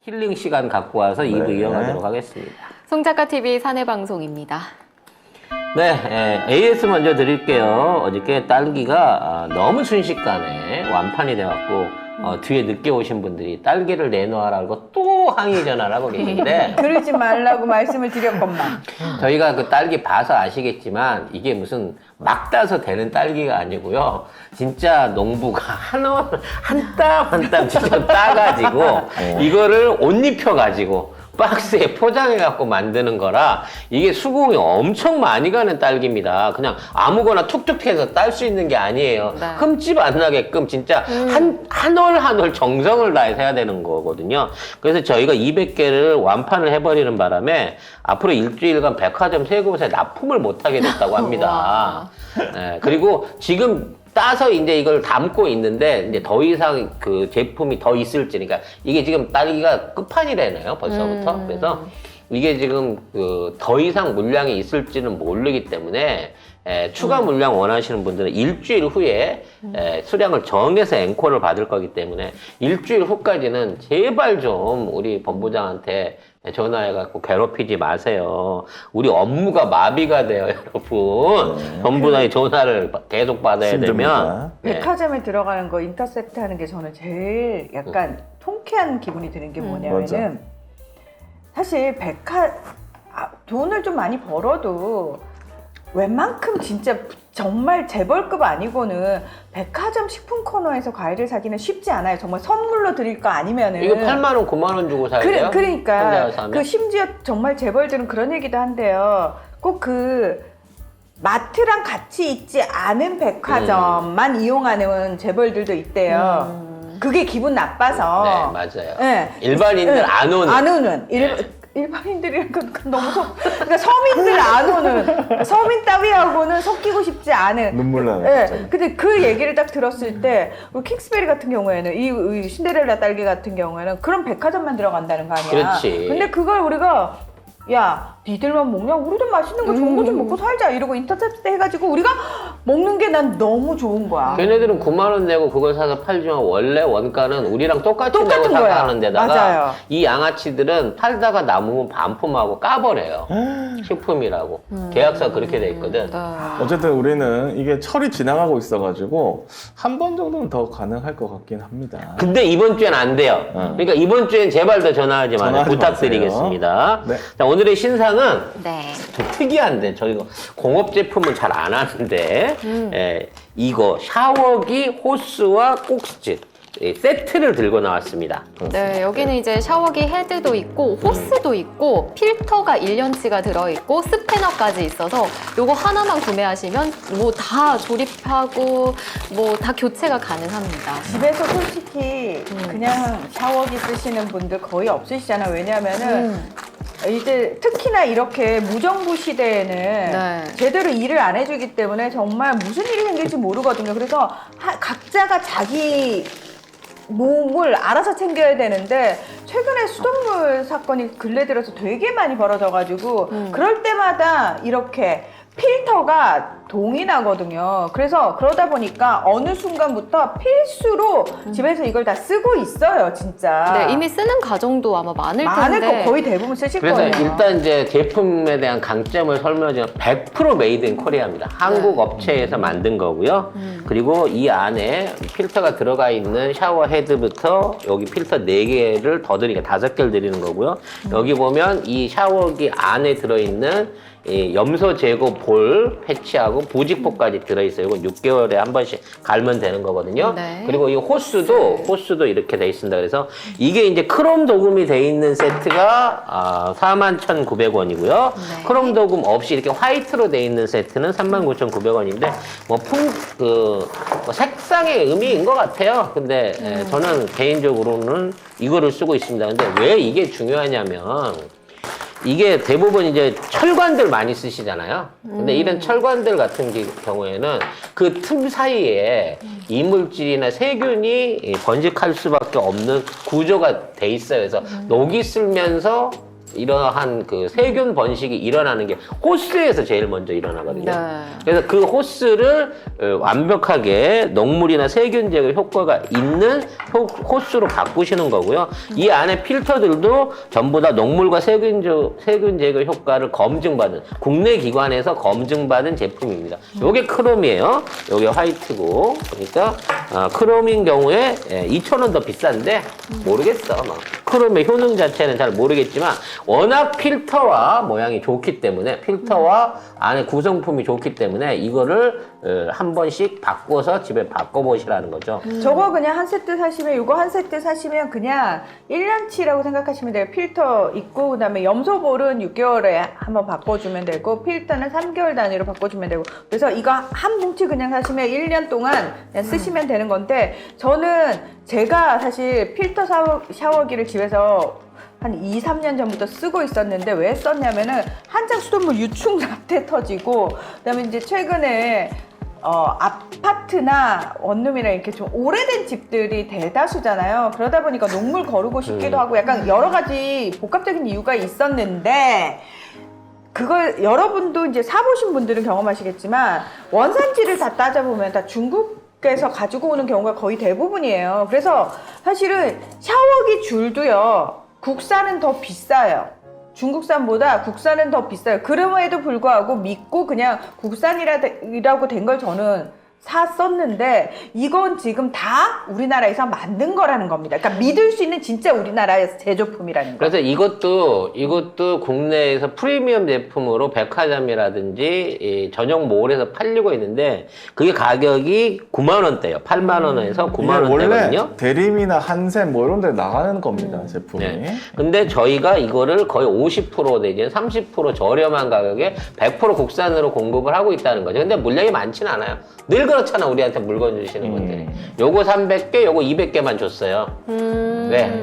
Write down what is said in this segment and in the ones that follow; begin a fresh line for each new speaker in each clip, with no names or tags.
힐링 시간 갖고 와서 2부
네.
이어가도록 하겠습니다.
송작가TV 사내방송입니다.
네, AS 먼저 드릴게요. 어저께 딸기가 너무 순식간에 완판이 돼갖고 뒤에 늦게 오신 분들이 딸기를 내놓으라고 또 항의 전화를 하고 계신데
그러지 말라고 말씀을 드렸건만.
저희가 그 딸기 봐서 아시겠지만 이게 무슨 막 따서 되는 딸기가 아니고요. 진짜 농부가 한 땀 한 땀 직접 따가지고 이거를 옷 입혀가지고 박스에 포장해갖고 만드는 거라 이게 수공이 엄청 많이 가는 딸기입니다. 그냥 아무거나 툭툭 해서 딸 수 있는 게 아니에요.
네.
흠집 안 나게끔 진짜 한 올 한 올 정성을 다해서 해야 되는 거거든요. 그래서 저희가 200개를 완판을 해버리는 바람에 앞으로 일주일간 백화점 세 곳에 납품을 못하게 됐다고 합니다. 네, 그리고 지금 따서 이제 이걸 담고 있는데 이제 더 이상 그 제품이 더 있을지, 그러니까 이게 지금 딸기가 끝판이라네요 벌써부터. 그래서 이게 지금 그 더 이상 물량이 있을지는 모르기 때문에 추가 물량 원하시는 분들은 일주일 후에 수량을 정해서 앵콜을 받을 거기 때문에 일주일 후까지는 제발 좀 우리 본부장한테 전화해갖고 괴롭히지 마세요. 우리 업무가 마비가 돼요, 여러분. 본부장이 전화를 계속 받아야 되면. 네.
백화점에 들어가는 거 인터셉트 하는 게 저는 제일 약간 통쾌한 기분이 드는 게 뭐냐면은 사실 돈을 좀 많이 벌어도 웬만큼 진짜 정말 재벌급 아니고는 백화점 식품 코너에서 과일을 사기는 쉽지 않아요. 정말 선물로 드릴 거 아니면은.
이거 8만 원, 9만 원 주고 사야 돼요?
그러니까 그 심지어 정말 재벌들은 그런 얘기도 한대요. 꼭 그 마트랑 같이 있지 않은 백화점만 이용하는 재벌들도 있대요. 그게 기분 나빠서.
네, 맞아요.
네.
일반인들 안 오는.
안 오는. 일반인들이란 건 너무 그러니까 서민들 안 오는, 서민 따위하고는 섞이고 싶지 않은.
눈물 나네.
네. 근데 그 얘기를 딱 들었을 때 우리 킹스베리 같은 경우에는 이 신데렐라 딸기 같은 경우에는 그런 백화점만 들어간다는 거 아니야.
그렇지.
근데 그걸 우리가 야, 니들만 먹냐? 우리도 맛있는 거 좋은 거 좀 먹고 살자 이러고 인터셉트 해가지고 우리가 먹는 게 난 너무 좋은 거야.
걔네들은 9만 원 내고 그걸 사서 팔지만 원래 원가는 우리랑 똑같이 내고
똑같은 거야.
사가는 데다가
맞아요.
이 양아치들은 팔다가 남으면 반품하고 까버려요. 식품이라고. 계약서 그렇게 돼 있거든.
어쨌든 우리는 이게 철이 지나가고 있어가지고 한 번 정도는 더 가능할 것 같긴 합니다.
근데 이번 주엔 안 돼요. 그러니까 이번 주엔 제발 더 전화하지 마세요.
전화하지
부탁드리겠습니다.
네.
자, 오늘의 신상은
네.
좀 특이한데 저희가 공업 제품은 잘 안 하는데 이거 샤워기 호스와 꼭스짓 세트를 들고 나왔습니다.
네, 여기는 이제 샤워기 헤드도 있고 호스도 있고 필터가 1년치가 들어있고 스패너까지 있어서 요거 하나만 구매하시면 뭐 다 조립하고 뭐 다 교체가 가능합니다.
집에서 솔직히 그냥 샤워기 쓰시는 분들 거의 없으시잖아요. 왜냐하면은 이제 특히나 이렇게 무정부 시대에는
네.
제대로 일을 안 해주기 때문에 정말 무슨 일이 생길지 모르거든요. 그래서 각자가 자기 몸을 알아서 챙겨야 되는데 최근에 수돗물 사건이 근래 들어서 되게 많이 벌어져가지고 그럴 때마다 이렇게 필터가 동이 나거든요. 그래서 그러다 보니까 어느 순간부터 필수로 집에서 이걸 다 쓰고 있어요, 진짜.
네, 이미 쓰는 가정도 아마 많을
많을
텐데.
거 거의 대부분 쓰실
그래서
거예요.
일단 이제 제품에 대한 강점을 설명드리면 100% 메이드 인 코리아입니다. 한국 업체에서 만든 거고요. 그리고 이 안에 필터가 들어가 있는 샤워 헤드부터 여기 필터 4개를 더 드리니까 5개를 드리는 거고요. 여기 보면 이 샤워기 안에 들어있는 이 염소 제거 볼 패치하고 부직포까지 들어있어요. 이건 6개월에 한 번씩 갈면 되는 거거든요.
네.
그리고 이 호스도 이렇게 돼 있습니다. 그래서 이게 이제 크롬 도금이 돼 있는 세트가 41,900원이고요.
네.
크롬 도금 없이 이렇게 화이트로 돼 있는 세트는 39,900원인데 뭐 색상의 의미인 것 같아요. 근데 저는 개인적으로는 이거를 쓰고 있습니다. 근데 왜 이게 중요하냐면 이게 대부분 이제 철관들 많이 쓰시잖아요. 근데 이런 철관들 같은 경우에는 그 틈 사이에 이물질이나 세균이 번식할 수밖에 없는 구조가 돼 있어요. 그래서 녹이 슬면서 이러한 그 세균 번식이 일어나는 게 호스에서 제일 먼저 일어나거든요.
네.
그래서 그 호스를 완벽하게 녹물이나 세균 제거 효과가 있는 호스로 바꾸시는 거고요. 이 안에 필터들도 전부 다 녹물과 세균 제거 효과를 검증받은 국내 기관에서 검증받은 제품입니다. 요게 크롬이에요. 요게 화이트고. 그러니까 크롬인 경우에 2,000원 더 비싼데 모르겠어. 크롬의 효능 자체는 잘 모르겠지만 워낙 필터와 모양이 좋기 때문에 필터와 안에 구성품이 좋기 때문에 이거를 한 번씩 바꿔서 집에 바꿔보시라는 거죠.
저거 그냥 한 세트 사시면, 이거 한 세트 사시면 그냥 1년치라고 생각하시면 돼요. 필터 있고, 그 다음에 염소볼은 6개월에 한번 바꿔주면 되고, 필터는 3개월 단위로 바꿔주면 되고, 그래서 이거 한 뭉치 그냥 사시면 1년 동안 그냥 쓰시면 되는 건데, 저는 제가 사실 필터 샤워기를 집에서 한 2, 3년 전부터 쓰고 있었는데 왜 썼냐면은 한창 수돗물 유충 사태 터지고, 그다음에 이제 최근에 아파트나 원룸이나 이렇게 좀 오래된 집들이 대다수잖아요. 그러다 보니까 녹물 거르고 싶기도 하고 약간 여러 가지 복합적인 이유가 있었는데, 그걸 여러분도 이제 사보신 분들은 경험하시겠지만 원산지를 다 따져보면 다 중국에서 가지고 오는 경우가 거의 대부분이에요. 그래서 사실은 샤워기 줄도요, 국산은 더 비싸요. 중국산보다 국산은 더 비싸요. 그럼에도 불구하고 믿고 그냥 국산이라고 된 걸 저는 샀었는데, 이건 지금 다 우리나라에서 만든 거라는 겁니다. 그러니까 믿을 수 있는 진짜 우리나라의 제조품이라는 거.
그래서 이것도 국내에서 프리미엄 제품으로 백화점이라든지 이 전용 몰에서 팔리고 있는데 그게 가격이 9만 원대예요. 8만 원에서 9만
원래
원대거든요.
대림이나 한샘 뭐 이런 데 나가는 겁니다, 제품이.
네. 근데 저희가 이거를 거의 50% 내지는 30% 저렴한 가격에 100% 국산으로 공급을 하고 있다는 거죠. 근데 물량이 많지는 않아요. 늘 그렇잖아, 우리한테 물건 주시는 분들이. 요거 300개, 요거 200개만 줬어요. 왜?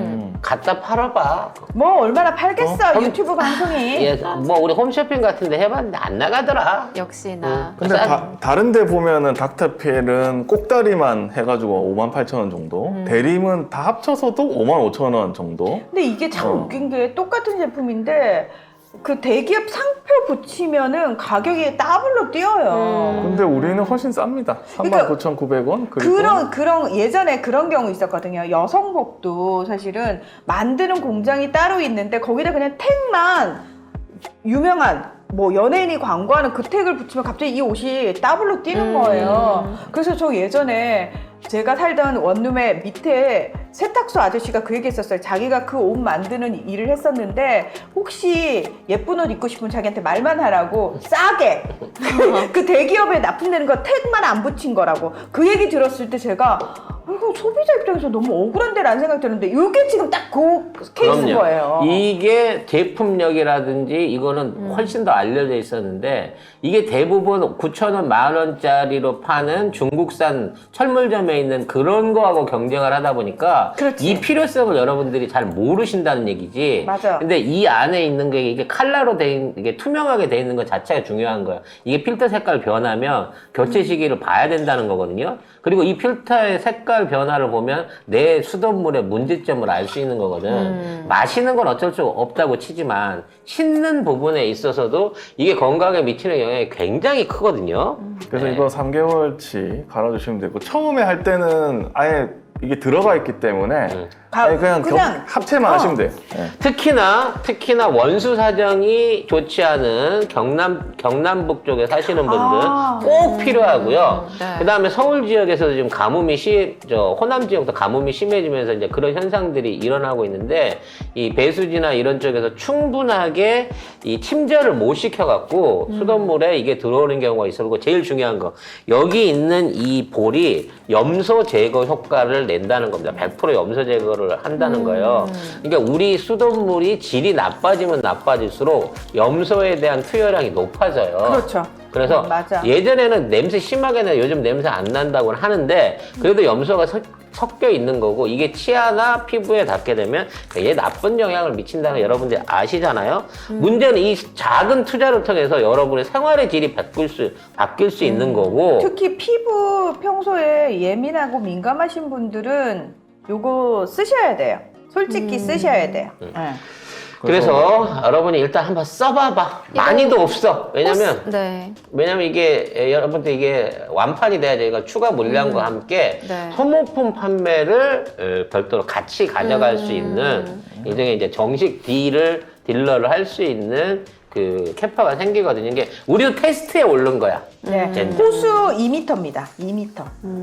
갖다 팔아봐.
뭐 얼마나 팔겠어, 유튜브 방송이.
예, 뭐 우리 홈쇼핑 같은데 해봤는데 안 나가더라.
역시나.
근데 다른 데 보면은 닥터필은 꼭다리만 해가지고 58,000원 정도, 대림은 다 합쳐서도 55,000원 정도.
근데 이게 참 웃긴 게 똑같은 제품인데 그 대기업 상표 붙이면은 가격이 더블로 뛰어요.
근데 우리는 훨씬 쌉니다.
그러니까
39,900원.
그런 예전에 그런 경우 있었거든요. 여성복도 사실은 만드는 공장이 따로 있는데 거기다 그냥 택만 유명한 뭐 연예인이 광고하는 그 택을 붙이면 갑자기 이 옷이 더블로 뛰는 거예요. 그래서 저 예전에 제가 살던 원룸의 밑에 세탁소 아저씨가 그 얘기 했었어요. 자기가 그 옷 만드는 일을 했었는데 혹시 예쁜 옷 입고 싶으면 자기한테 말만 하라고 싸게 그 대기업에 납품되는 거 택만 안 붙인 거라고. 그 얘기 들었을 때 제가 이거 소비자 입장에서 너무 억울한데라는 생각이 드는데 이게 지금 딱 그 케이스인
그럼요.
거예요.
이게 제품력이라든지 이거는 훨씬 더 알려져 있었는데 이게 대부분 9,000원, 10,000원짜리로 파는 중국산 철물점에 있는 그런 거하고 경쟁을 하다 보니까
그렇지.
이 필요성을 여러분들이 잘 모르신다는 얘기지.
맞아.
근데 이 안에 있는 게 이게 칼라로 이게 투명하게 돼 있는 것 자체가 중요한 거야. 이게 필터 색깔 변하면 교체 시기를 봐야 된다는 거거든요. 그리고 이 필터의 색깔 변화를 보면 내 수돗물의 문제점을 알 수 있는 거거든. 마시는 건 어쩔 수 없다고 치지만 씻는 부분에 있어서도 이게 건강에 미치는 영향이 굉장히 크거든요.
그래서
네.
이거 3개월치 갈아주시면 되고, 처음에 할 때는 아예 이게 들어가 있기 때문에 아예 그냥 합체만 하시면 돼요. 네.
특히나 원수 사정이 좋지 않은 경남북 쪽에 사시는 분들 꼭 필요하고요.
네.
그다음에 서울 지역에서도 지금 가뭄이 호남 지역도 가뭄이 심해지면서 이제 그런 현상들이 일어나고 있는데 이 배수지나 이런 쪽에서 충분하게 이 침전을 못 시켜갖고 수돗물에 이게 들어오는 경우가 있어. 그리고 제일 중요한 거, 여기 있는 이 볼이 염소 제거 효과를 낸다는 겁니다. 100% 염소 제거를 한다는 거예요. 그러니까 우리 수돗물이 질이 나빠지면 나빠질수록 염소에 대한 투여량이 높아져요.
그렇죠.
그래서
맞아.
예전에는 냄새 심하게 나요. 요즘 냄새 안 난다고는 하는데 그래도 염소가 섞여 있는 거고 이게 치아나 피부에 닿게 되면 굉장히 나쁜 영향을 미친다는 거 여러분들이 아시잖아요. 문제는 이 작은 투자를 통해서 여러분의 생활의 질이 바뀔 수 있는 거고.
특히 피부 평소에 예민하고 민감하신 분들은 요거 쓰셔야 돼요. 솔직히 쓰셔야 돼요. 네.
그래서 여러분이 일단 한번 써봐봐. 많이도 없어. 왜냐면
네.
이게 여러분들 이게 완판이 돼야 저희가 추가 물량과 함께
네.
소모품 판매를 별도로 같이 가져갈 수 있는 일종의 이제 정식 딜러를 할 수 있는 그 캐파가 생기거든요. 이게 우리도 테스트에 오른 거야.
네.
젠제.
호수 2m입니다. 2m.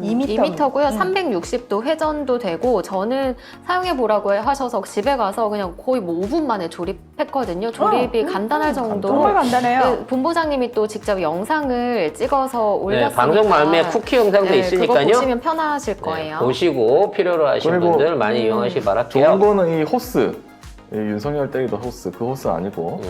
2m고요. 360도 회전도 되고 저는 사용해 보라고 하셔서 집에 가서 그냥 거의 뭐 5분 만에 조립했거든요. 조립이 간단할 정도로.
정말 간단해요.
그 본부장님이 또 직접 영상을 찍어서 올렸으니까
방송 말미에 쿠키 영상도
네,
있으니까요.
그거 보시면 편하실 거예요.
보시고 필요로 하시는
그리고
분들 많이 이용하시기 바랄게요.
좋은 거는 이 호스. 이 윤석열 때리도 호스, 그 호스 아니고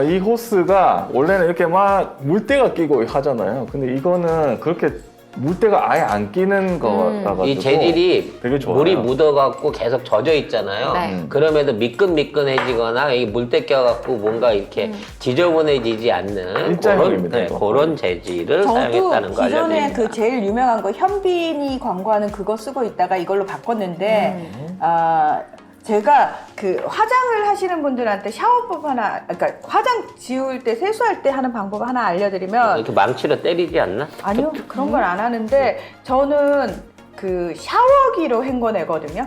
이 호스가 원래는 이렇게 막 물때가 끼고 하잖아요. 근데 이거는 그렇게 물때가 아예 안 끼는 거라가지고
이 재질이
되게 좋아요.
물이 묻어갖고 계속 젖어 있잖아요.
네.
그럼에도 미끈미끈해지거나 이 물때 껴갖고 뭔가 이렇게 지저분해지지 않는
일자형입니다,
그런,
이거.
그런 재질을
저도
사용했다는 거
기존에
알려드립니다.
그 제일 유명한 거 현빈이 광고하는 그거 쓰고 있다가 이걸로 바꿨는데 제가 그 화장을 하시는 분들한테 샤워법 하나, 그러니까 화장 지울 때 세수할 때 하는 방법 하나 알려드리면
이렇게 망치로 때리지 않나?
아니요 그런 걸 안 하는데 저는 그 샤워기로 헹궈내거든요.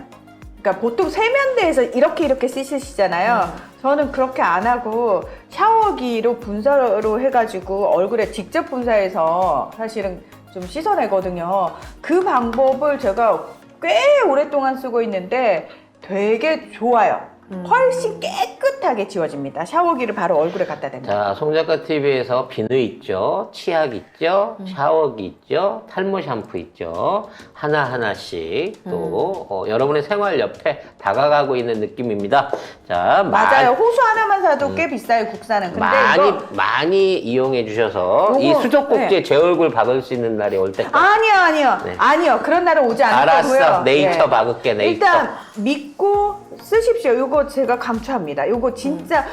그러니까 보통 세면대에서 이렇게 씻으시잖아요. 저는 그렇게 안 하고 샤워기로 분사로 해가지고 얼굴에 직접 분사해서 사실은 좀 씻어내거든요. 그 방법을 제가 꽤 오랫동안 쓰고 있는데 되게 좋아요. 훨씬 깨끗하게 지워집니다. 샤워기를 바로 얼굴에 갖다 대면.
자, 송작가 TV에서 비누 있죠, 치약 있죠, 샤워기 있죠, 탈모 샴푸 있죠. 하나하나씩 또 여러분의 생활 옆에 다가가고 있는 느낌입니다. 자,
맞아요. 호수 하나만 사도 꽤 비싸요, 국산은. 근데 이거
많이 이용해 주셔서 이
요거,
수족꼭지에
네.
제 얼굴 박을 수 있는 날이 올 때까지.
아니요.
네.
아니요. 그런 날은 오지 않을
알았어.
거고요.
네이처
네.
박을게, 네이처.
일단 믿고 쓰십시오. 요거 제가 강추합니다. 요거 진짜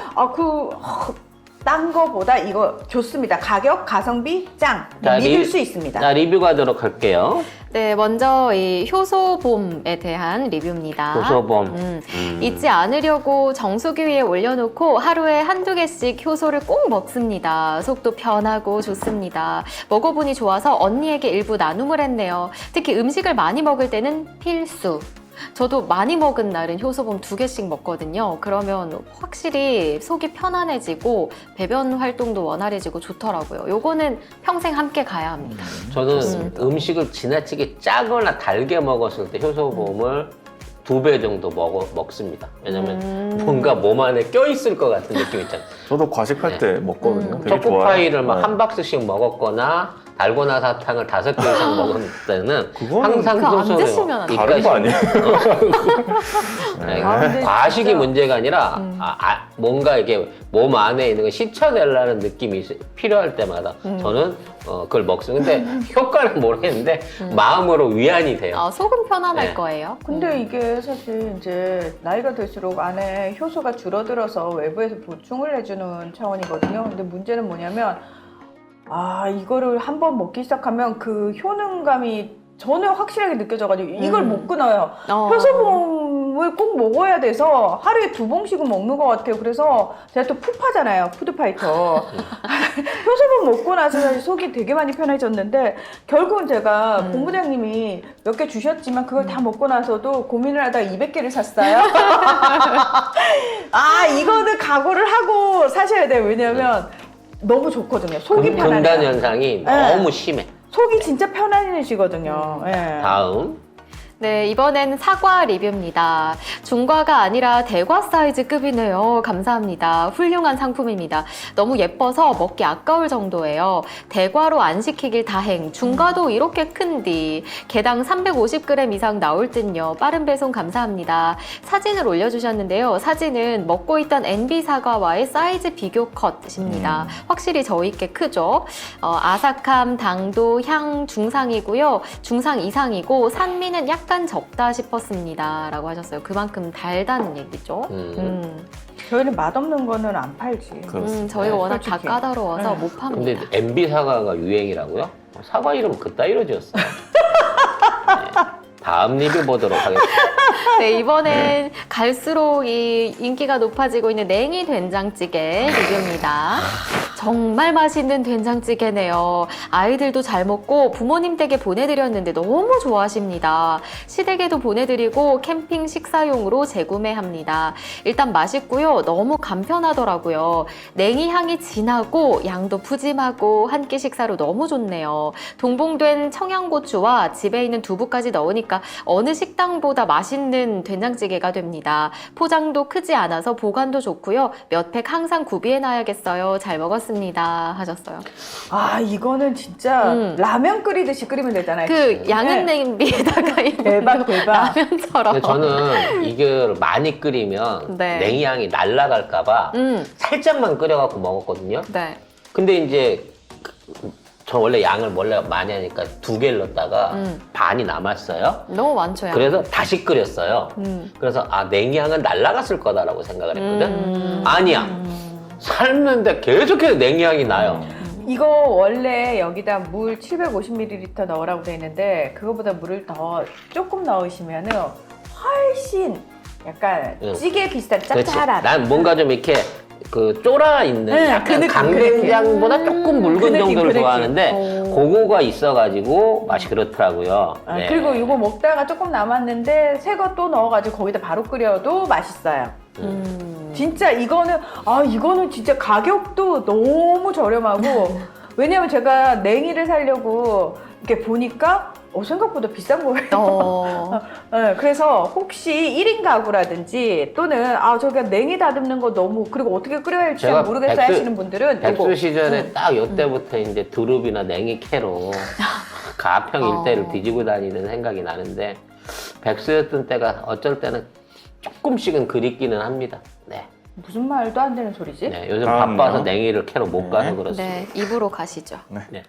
딴 거보다 이거 좋습니다. 가격, 가성비 짱.
자,
믿을 수 있습니다.
자, 리뷰 가도록 할게요.
네, 먼저 이 효소봄에 대한 리뷰입니다.
효소봄.
잊지 않으려고 정수기 위에 올려놓고 하루에 한두 개씩 효소를 꼭 먹습니다. 속도 편하고 좋습니다. 먹어보니 좋아서 언니에게 일부 나눔을 했네요. 특히 음식을 많이 먹을 때는 필수. 저도 많이 먹은 날은 효소봄 2개씩 먹거든요. 그러면 확실히 속이 편안해지고 배변 활동도 원활해지고 좋더라고요. 요거는 평생 함께 가야 합니다.
저는 음식을 지나치게 짜거나 달게 먹었을 때 효소봄을 2배 정도 먹습니다. 왜냐면 뭔가 몸 안에 껴있을 것 같은 느낌 있잖아요.
저도 과식할 때 먹거든요. 되게
초코파이를
좋아요.
막
네.
한 박스씩 먹었거나 달고나 사탕을 5개 이상 먹을 때는
그거는
항상
그거 안
효소를
드시면 안 돼요.
다른 거 아니에요?
네.
아, 근데
과식이
진짜.
문제가 아니라 뭔가 이게 몸 안에 있는 걸 씻어내려는 느낌이 필요할 때마다 저는 그걸 먹습니다. 근데 효과는 모르겠는데 마음으로 위안이 돼요.
아, 속은 편안할
네.
거예요.
근데 이게 사실 이제 나이가 들수록 안에 효소가 줄어들어서 외부에서 보충을 해주는 차원이거든요. 근데 문제는 뭐냐면 이거를 한번 먹기 시작하면 그 효능감이 저는 확실하게 느껴져가지고 이걸 못 끊어요. 효소봄을 꼭 먹어야 돼서 하루에 2봉씩은 먹는 것 같아요. 그래서 제가 또 푸파잖아요. 푸드파이터. 효소봄 먹고 나서 사실 속이 되게 많이 편해졌는데 결국은 제가 본부장님이 몇 개 주셨지만 그걸 다 먹고 나서도 고민을 하다가 200개를 샀어요. 이거는 각오를 하고 사셔야 돼요. 왜냐면 너무 좋거든요. 속이
금단
편안해요.
현상이
네.
너무 심해.
속이 진짜 편안해지거든요. 예.
다음.
네, 이번엔 사과 리뷰입니다. 중과가 아니라 대과 사이즈급이네요. 감사합니다. 훌륭한 상품입니다. 너무 예뻐서 먹기 아까울 정도예요. 대과로 안 시키길 다행. 중과도 이렇게 큰디. 개당 350g 이상 나올 듯요. 빠른 배송 감사합니다. 사진을 올려주셨는데요. 사진은 먹고 있던 NB 사과와의 사이즈 비교 컷입니다. 확실히 저희께 크죠. 아삭함, 당도, 향 중상이고요. 중상 이상이고 산미는 약간 적다 싶었습니다. 라고 하셨어요. 그만큼 달다는 얘기죠.
저희는 맛없는 거는 안 팔지.
그렇습니다.
저희가 워낙 다
솔직히.
까다로워서
네.
못 팝니다.
근데 MB 사과가 유행이라고요? 사과 이름 그따위로 지었어요. 다음 리뷰 보도록 하겠습니다.
네, 이번엔 갈수록 이 인기가 높아지고 있는 냉이 된장찌개 리뷰입니다. 정말 맛있는 된장찌개네요. 아이들도 잘 먹고 부모님 댁에 보내드렸는데 너무 좋아하십니다. 시댁에도 보내드리고 캠핑 식사용으로 재구매합니다. 일단 맛있고요. 너무 간편하더라고요. 냉이 향이 진하고 양도 푸짐하고 한 끼 식사로 너무 좋네요. 동봉된 청양고추와 집에 있는 두부까지 넣으니까 어느 식당보다 맛있는 된장찌개가 됩니다. 포장도 크지 않아서 보관도 좋고요. 몇 팩 항상 구비해놔야겠어요. 잘 먹었습니다. 하셨어요.
아, 이거는 진짜
음.
라면 끓이듯이 끓이면 되잖아요.
그 양은 냄비에다가
대박, 대박.
라면처럼.
근데 저는 이걸 많이 끓이면
네.
냉이 향이 날아갈까봐 살짝만 끓여갖고 먹었거든요.
네.
근데 이제 저 원래 양을 원래 많이 하니까 2개를 넣었다가 반이 남았어요.
너무 많죠, 양.
그래서 다시 끓였어요. 그래서 아 냉이 향은 날아갔을 거다라고 생각을 했거든. 아니야. 삶는데 계속해서 냉이 향이 나요.
이거 원래 여기다 물 750ml 넣으라고 돼 있는데 그거보다 물을 더 조금 넣으시면은 훨씬 약간
응.
찌개 비슷한
그렇지.
짭짤한.
난 뭔가 좀 이렇게 그 쫄아 있는
네,
약간
그 느낌,
강된장보다 조금 묽은
그 느낌,
정도를
그 느낌.
좋아하는데 그거가 있어가지고 맛이 그렇더라고요.
아,
네.
그리고 이거 먹다가 조금 남았는데 새 거 또 넣어가지고 거기다 바로 끓여도 맛있어요. 진짜 이거는 진짜 가격도 너무 저렴하고 왜냐면 제가 냉이를 사려고 이렇게 보니까 생각보다 비싼 거예요. 네, 그래서 혹시 1인 가구라든지 또는 저기가 냉이 다듬는 거 너무 그리고 어떻게 끓여야 할지 잘 모르겠어 하시는 분들은
백수
이거
시절에 딱 요때부터 이제 두릅이나 냉이 캐로 가평 일대를 뒤지고 다니는 생각이 나는데 백수였던 때가 어쩔 때는 조금씩은 그립기는 합니다. 네.
무슨 말도 안 되는 소리지?
네, 요즘
다음요.
바빠서 냉이를 캐러 못 가서
네.
그렇습니다.
네, 입으로 가시죠.
네.